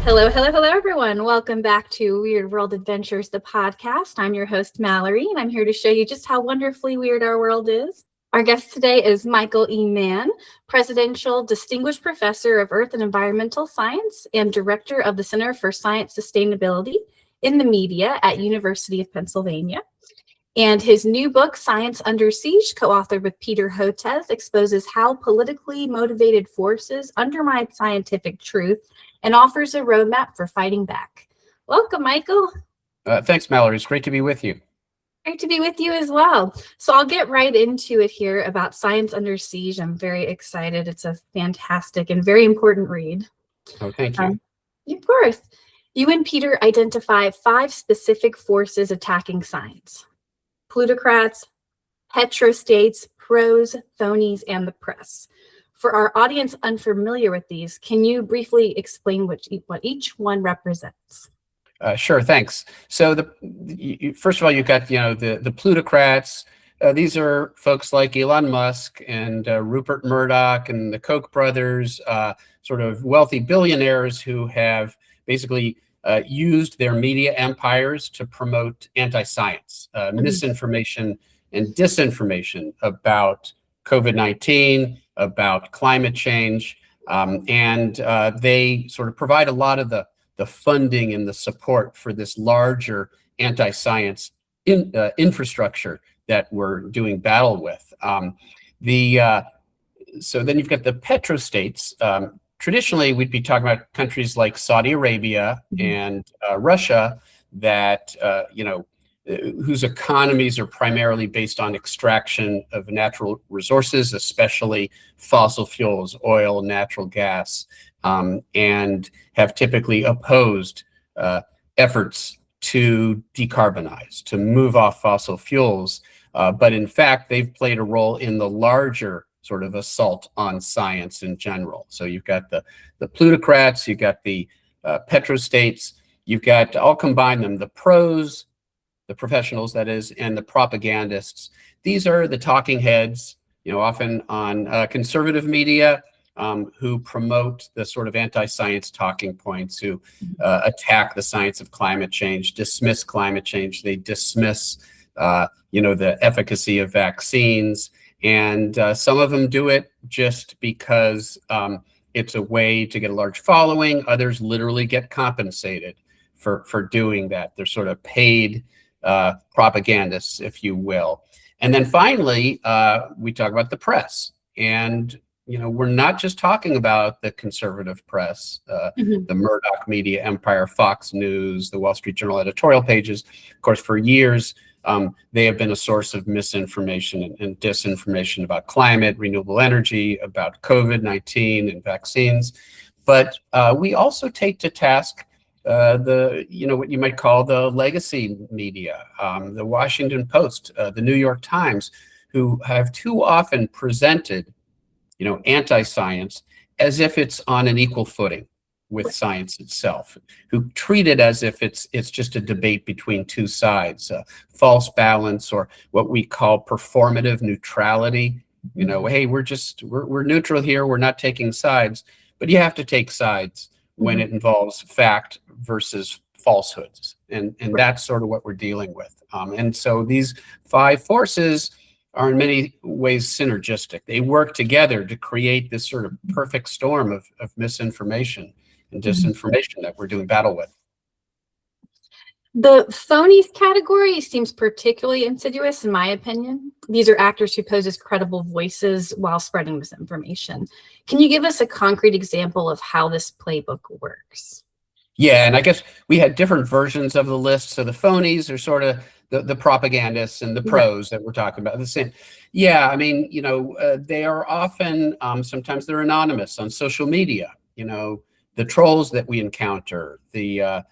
Hello, hello, hello, everyone. Welcome back to Weird World Adventures, the podcast. I'm your host, Mallory, and I'm here to show you just how wonderfully weird our world is. Our guest today is Michael E. Mann, Presidential Distinguished Professor of Earth and Environmental Science and Director of the Center for Science Sustainability in the Media at University of Pennsylvania. And his new book, Science Under Siege, co-authored with Peter Hotez, exposes how politically motivated forces undermine scientific truth and offers a roadmap for fighting back. Welcome, Michael. Thanks, Mallory. It's great to be with you. Great to be with you as well. So I'll get right into it here about Science Under Siege. I'm very excited. It's a fantastic and very important read. Oh, thank you. Of course. You and Peter identify 5 specific forces attacking science: plutocrats, petrostates, pros, phonies, and the press. For our audience unfamiliar with these, can you briefly explain what each one represents? Sure, thanks. So first of all, you've got the plutocrats. These are folks like Elon Musk and Rupert Murdoch and the Koch brothers, sort of wealthy billionaires who have basically used their media empires to promote anti-science, misinformation and disinformation about COVID-19, about climate change, and they sort of provide a lot of the funding and the support for this larger anti-science infrastructure that we're doing battle with. So then you've got the petrostates. Traditionally, we'd be talking about countries like Saudi Arabia and Russia that, whose economies are primarily based on extraction of natural resources, especially fossil fuels, oil, natural gas, and have typically opposed efforts to decarbonize, to move off fossil fuels. But in fact, they've played a role in the larger sort of assault on science in general. So you've got the plutocrats, you've got the petrostates, you've got, I'll combine them, the pros, the professionals, that is, and the propagandists. These are the talking heads, often on conservative media, who promote the sort of anti-science talking points, who attack the science of climate change, dismiss climate change. They dismiss, the efficacy of vaccines. And some of them do it just because it's a way to get a large following. Others literally get compensated for doing that. They're sort of paid propagandists, if you will. And then finally, we talk about the press. And, we're not just talking about the conservative press, the Murdoch media empire, Fox News, the Wall Street Journal editorial pages. Of course, for years, they have been a source of misinformation and disinformation about climate, renewable energy, about COVID-19 and vaccines. But we also take to task what you might call the legacy media, the Washington Post, the New York Times, who have too often presented, anti-science as if it's on an equal footing with science itself, who treat it as if it's just a debate between two sides, false balance, or what we call performative neutrality. Hey, we're neutral here, we're not taking sides, but you have to take sides when it involves fact versus falsehoods. And that's sort of what we're dealing with. And so these 5 forces are in many ways synergistic. They work together to create this sort of perfect storm of misinformation and disinformation that we're doing battle with. The phonies category seems particularly insidious, in my opinion. These are actors who pose as credible voices while spreading misinformation. Can you give us a concrete example of how this playbook works? Yeah, and I guess we had different versions of the list. So the phonies are sort of the propagandists, and the pros that we're talking about. The same. Yeah, I mean, they are often, sometimes they're anonymous on social media. The trolls that we encounter, the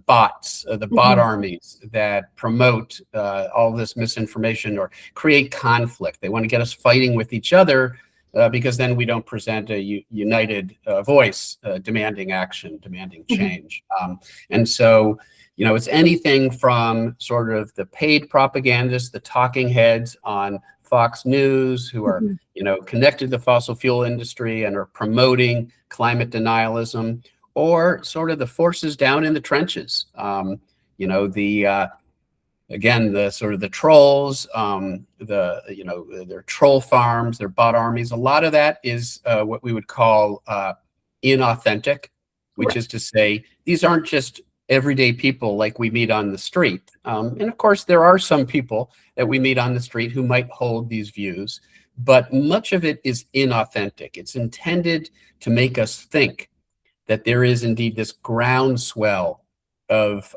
bots, the bot armies that promote all this misinformation or create conflict. They want to get us fighting with each other because then we don't present a united voice demanding action, demanding change. And so, it's anything from sort of the paid propagandists, the talking heads on Fox News, who are, connected to the fossil fuel industry and are promoting climate denialism, or sort of the forces down in the trenches. Again, the sort of the trolls, their troll farms, their bot armies. A lot of that is what we would call inauthentic, which is to say, these aren't just everyday people like we meet on the street. And of course, there are some people that we meet on the street who might hold these views, but much of it is inauthentic. It's intended to make us think that there is indeed this groundswell of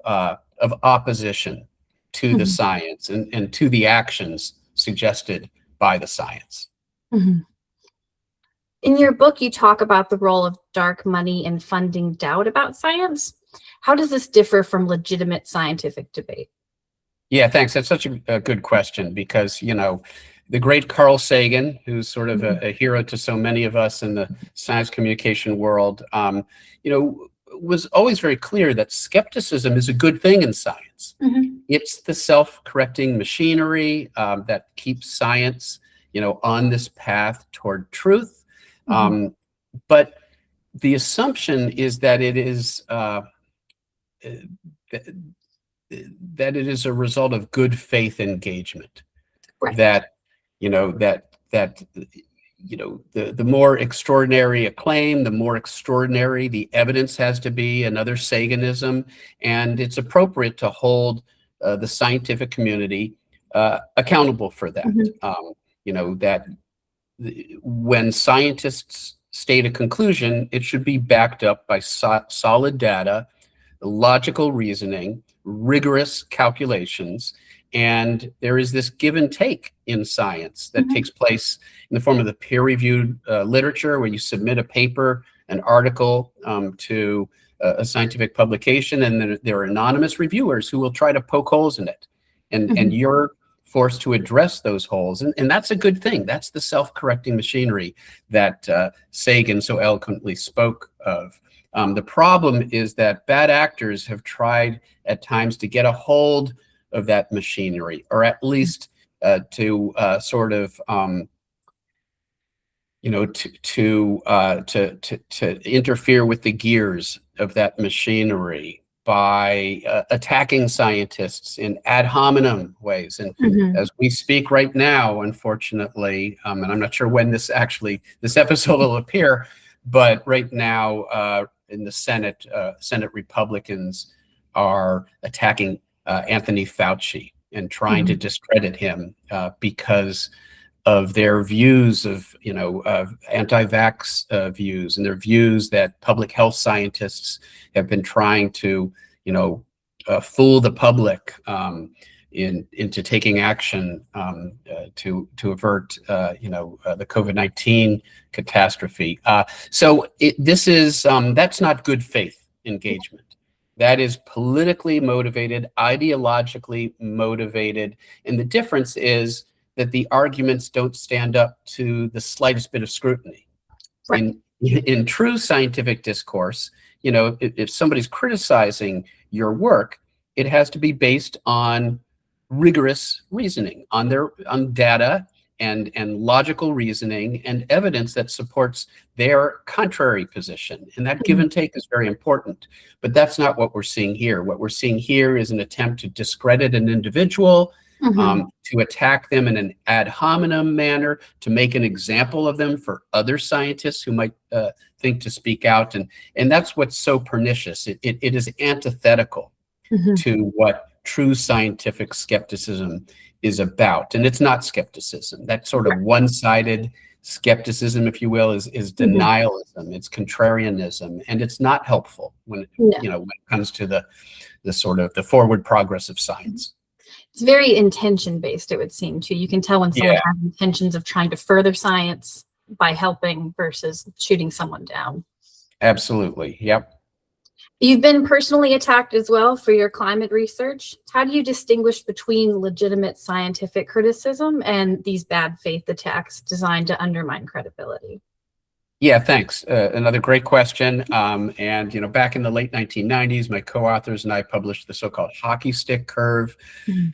opposition to the science and to the actions suggested by the science. In your book, you talk about the role of dark money in funding doubt about science. How does this differ from legitimate scientific debate? Yeah, thanks. That's such a good question because, the great Carl Sagan, who's sort of a hero to so many of us in the science communication world, was always very clear that skepticism is a good thing in science. It's the self-correcting machinery that keeps science, on this path toward truth. But the assumption is that it is that it is a result of good faith engagement. Right. The more extraordinary a claim, the more extraordinary the evidence has to be, another Saganism, and it's appropriate to hold the scientific community accountable for that. That when scientists state a conclusion, it should be backed up by solid data, logical reasoning, rigorous calculations, and there is this give and take in science that takes place in the form of the peer-reviewed literature, where you submit a paper, an article to a scientific publication, and then there are anonymous reviewers who will try to poke holes in it, and you're forced to address those holes, and that's a good thing. That's the self-correcting machinery that Sagan so eloquently spoke of. The problem is that bad actors have tried at times to get a hold of that machinery, or at least to interfere with the gears of that machinery by attacking scientists in ad hominem ways. And as we speak right now, unfortunately, and I'm not sure when this episode will appear, but right now in the Senate Republicans are attacking Anthony Fauci and trying to discredit him because of their views of anti-vax views, and their views that public health scientists have been trying to fool the public into taking action to avert the COVID-19 catastrophe. So that's not good faith engagement. That is politically motivated, ideologically motivated, and the difference is that the arguments don't stand up to the slightest bit of scrutiny. Right. In true scientific discourse, if somebody's criticizing your work, it has to be based on rigorous reasoning, on data and logical reasoning and evidence that supports their contrary position. And that give and take is very important. But that's not what we're seeing here. What we're seeing here is an attempt to discredit an individual, to attack them in an ad hominem manner, to make an example of them for other scientists who might think to speak out. And that's what's so pernicious. It is antithetical to what true scientific skepticism is about. And it's not skepticism. That sort of one-sided skepticism, if you will, is denialism. It's contrarianism, and it's not helpful when when it comes to the sort of the forward progress of science. It's very intention-based, it would seem, too. You can tell when someone has intentions of trying to further science by helping versus shooting someone down. Absolutely. Yep. You've been personally attacked as well for your climate research. How do you distinguish between legitimate scientific criticism and these bad faith attacks designed to undermine credibility? Yeah, thanks. Another great question. And back in the late 1990s, my co-authors and I published the so-called hockey stick curve,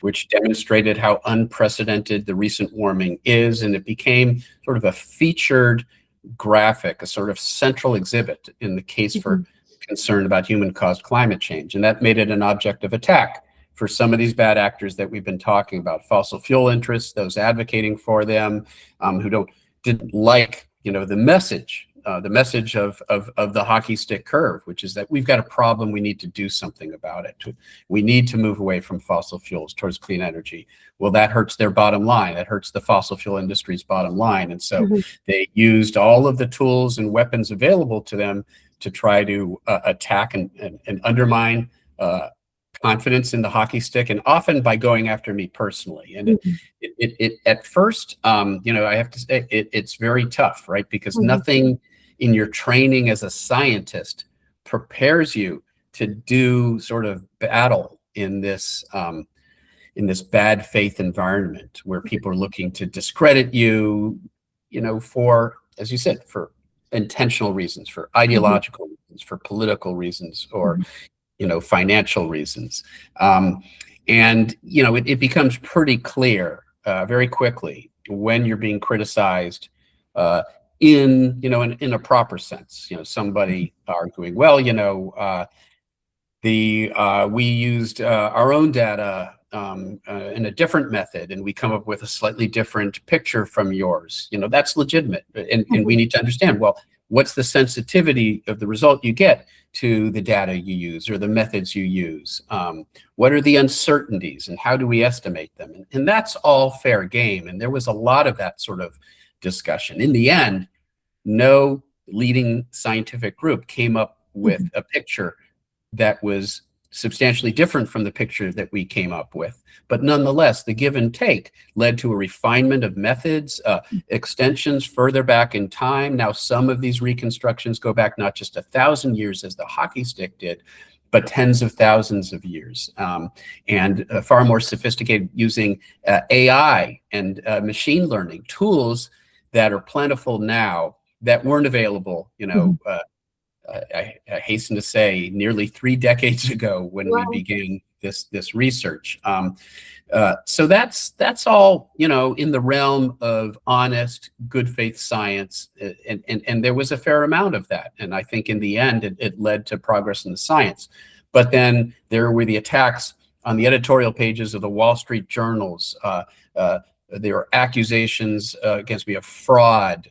which demonstrated how unprecedented the recent warming is, and it became sort of a featured graphic, a sort of central exhibit in the case for concern about human-caused climate change. And that made it an object of attack for some of these bad actors that we've been talking about: fossil fuel interests, those advocating for them, who didn't like, the message of the hockey stick curve, which is that we've got a problem, we need to do something about it. We need to move away from fossil fuels towards clean energy. Well, that hurts their bottom line. That hurts the fossil fuel industry's bottom line. And so they used all of the tools and weapons available to them to try to attack and undermine confidence in the hockey stick, and often by going after me personally. And it at first, I have to say, it's very tough, right? Because nothing in your training as a scientist prepares you to do sort of battle in this bad faith environment where people are looking to discredit you, for, as you said, for intentional reasons, for ideological reasons, for political reasons, or financial reasons. And it becomes pretty clear very quickly when you're being criticized in a proper sense. Somebody arguing, well, we used our own data in a different method, and we come up with a slightly different picture from yours. That's legitimate, and we need to understand, well, what's the sensitivity of the result you get to the data you use or the methods you use? What are the uncertainties, and how do we estimate them? And that's all fair game. And there was a lot of that sort of discussion. In the end, no leading scientific group came up with a picture that was substantially different from the picture that we came up with. But nonetheless, the give and take led to a refinement of methods, extensions further back in time. Now, some of these reconstructions go back not just 1,000 years as the hockey stick did, but tens of thousands of years, and far more sophisticated, using AI and machine learning tools that are plentiful now that weren't available, I hasten to say, nearly 3 decades ago when we began this research. So that's all, in the realm of honest, good faith science, and there was a fair amount of that. And I think in the end, it led to progress in the science. But then there were the attacks on the editorial pages of the Wall Street journals. There were accusations against me of fraud.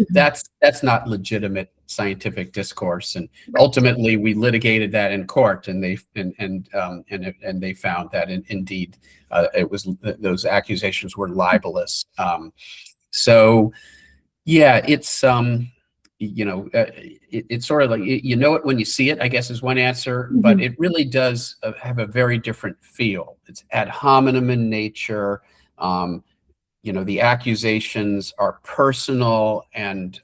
That's not legitimate scientific discourse, and ultimately we litigated that in court, and they found that indeed it was, those accusations were libelous. So yeah, it's it's sort of like, it when you see it, I guess, is one answer, but it really does have a very different feel. It's ad hominem in nature. The accusations are personal, and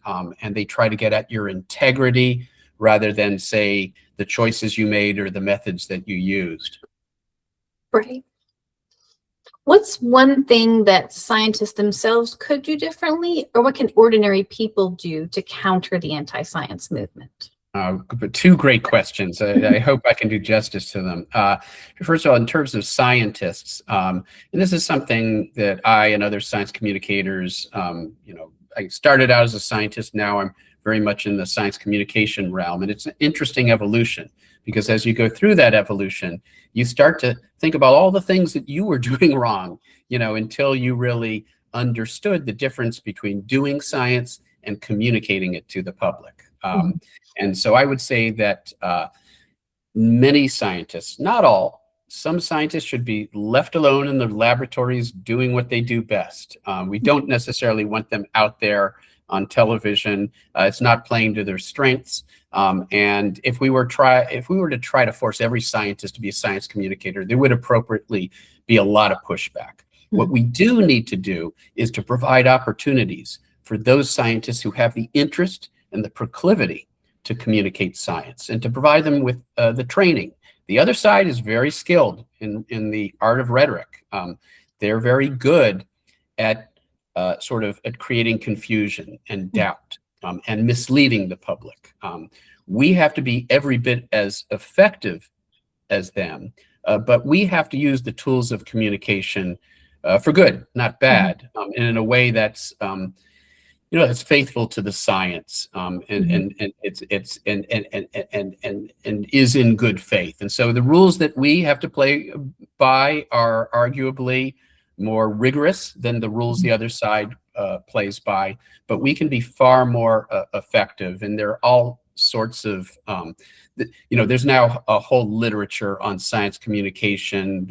they try to get at your integrity rather than, say, the choices you made or the methods that you used. Right. What's one thing that scientists themselves could do differently, or what can ordinary people do to counter the anti-science movement? But 2 great questions. I hope I can do justice to them. First of all, in terms of scientists, and this is something that I and other science communicators, I started out as a scientist. Now I'm very much in the science communication realm, and it's an interesting evolution, because as you go through that evolution, you start to think about all the things that you were doing wrong, until you really understood the difference between doing science and communicating it to the public. And so I would say that many scientists, not all, some scientists should be left alone in the laboratories doing what they do best. We don't necessarily want them out there on television. It's not playing to their strengths. And if we were to try to force every scientist to be a science communicator, there would appropriately be a lot of pushback. What we do need to do is to provide opportunities for those scientists who have the interest and the proclivity to communicate science, and to provide them with the training. The other side is very skilled in the art of rhetoric. They're very good at at creating confusion and doubt, and misleading the public. We have to be every bit as effective as them, but we have to use the tools of communication for good, not bad, and in a way that's It's faithful to the science, and is in good faith. And so the rules that we have to play by are arguably more rigorous than the rules the other side plays by, but we can be far more effective. And there are all sorts of, there's now a whole literature on science communication.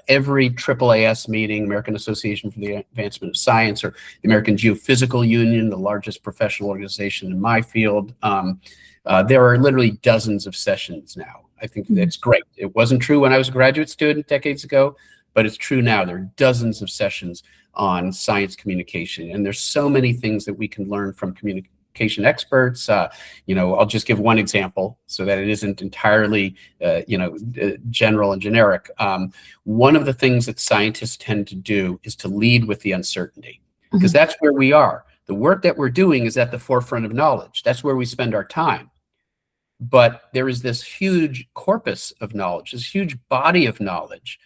Every AAAS meeting, American Association for the Advancement of Science, or the American Geophysical Union, the largest professional organization in my field, there are literally dozens of sessions now. I think that's great. It wasn't true when I was a graduate student decades ago, but it's true now. There are dozens of sessions on science communication, and there's so many things that we can learn from communication experts. I'll just give one example so that it isn't entirely, general and generic. One of the things that scientists tend to do is to lead with the uncertainty, because that's where we are. The work that we're doing is at the forefront of knowledge. That's where we spend our time. But there is this huge corpus of knowledge, this huge body of knowledge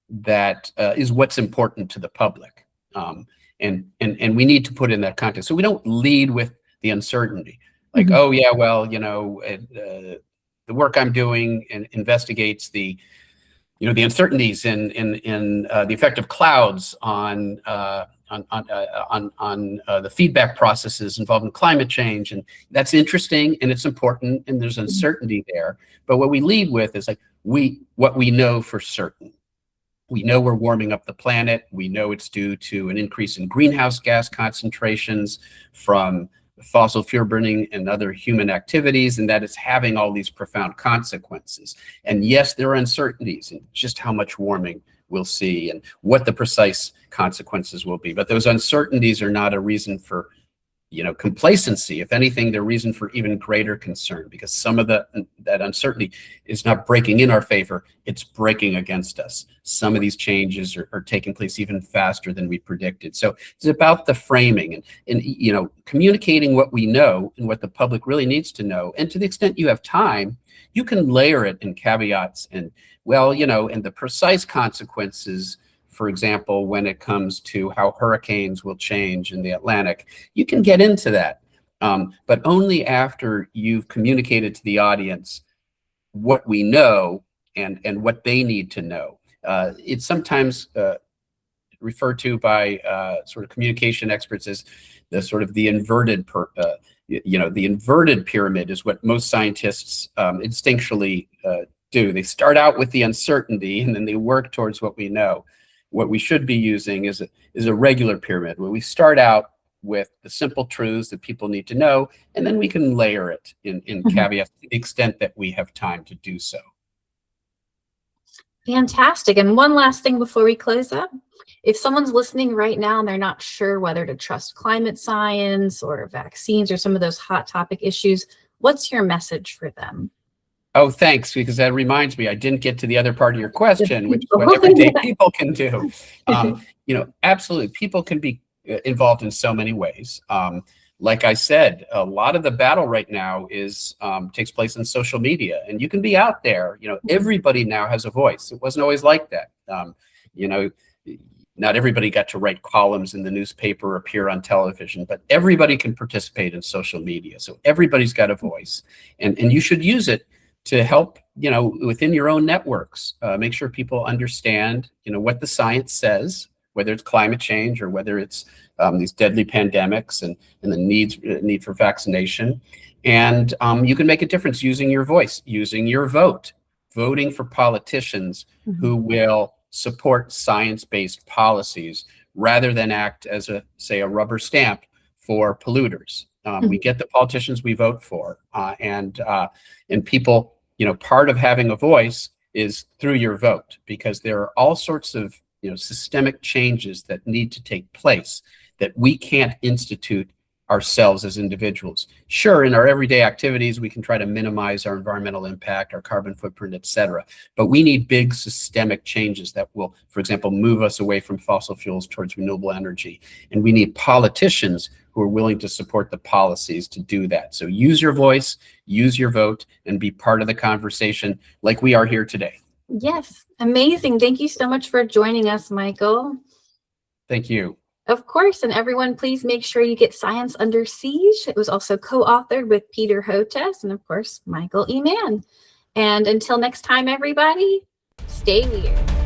that is what's important to the public. And we need to put in that context. So we don't lead with the uncertainty, like, oh yeah, well, the work I'm doing investigates the uncertainties in the effect of clouds on the feedback processes involved in climate change, and that's interesting and it's important, and there's uncertainty there. But what we lead with is like what we know for certain. We know we're warming up the planet. We know it's due to an increase in greenhouse gas concentrations from fossil fuel burning and other human activities, and that it's having all these profound consequences. And yes, there are uncertainties in just how much warming we'll see and what the precise consequences will be. But those uncertainties are not a reason for complacency. If anything, they're a reason for even greater concern, because some of that uncertainty is not breaking in our favor, it's breaking against us. Some of these changes are taking place even faster than we predicted. So it's about the framing and communicating what we know and what the public really needs to know. And to the extent you have time, you can layer it in caveats and the precise consequences. For example, when it comes to how hurricanes will change in the Atlantic, you can get into that, but only after you've communicated to the audience what we know and what they need to know. It's sometimes referred to by sort of communication experts as the inverted the inverted pyramid is what most scientists instinctually do. They start out with the uncertainty and then they work towards what we know. What we should be using is a regular pyramid, where we start out with the simple truths that people need to know, and then we can layer it in caveats to the extent that we have time to do so. Fantastic. And one last thing before we close up. If someone's listening right now and they're not sure whether to trust climate science or vaccines or some of those hot topic issues, what's your message for them? Oh, thanks, because that reminds me, I didn't get to the other part of your question, which is what everyday people can do. Absolutely, people can be involved in so many ways. Like I said, a lot of the battle right now takes place in social media, and you can be out there. Everybody now has a voice. It wasn't always like that. Not everybody got to write columns in the newspaper or appear on television, but everybody can participate in social media. So everybody's got a voice, and you should use it to help, within your own networks, make sure people understand, what the science says, whether it's climate change or whether it's these deadly pandemics and the need for vaccination. And you can make a difference using your voice, using your vote, voting for politicians who will support science-based policies rather than act as a rubber stamp for polluters. We get the politicians we vote for, and people, part of having a voice is through your vote, because there are all sorts of systemic changes that need to take place that we can't institute ourselves as individuals. Sure, in our everyday activities, we can try to minimize our environmental impact, our carbon footprint, et cetera. But we need big systemic changes that will, for example, move us away from fossil fuels towards renewable energy. And we need politicians who are willing to support the policies to do that. So use your voice, use your vote, and be part of the conversation like we are here today. Yes, amazing. Thank you so much for joining us, Michael. Thank you. Of course, and everyone, please make sure you get Science Under Siege. It was also co-authored with Peter Hotez and, of course, Michael E. Mann. And until next time, everybody, stay weird.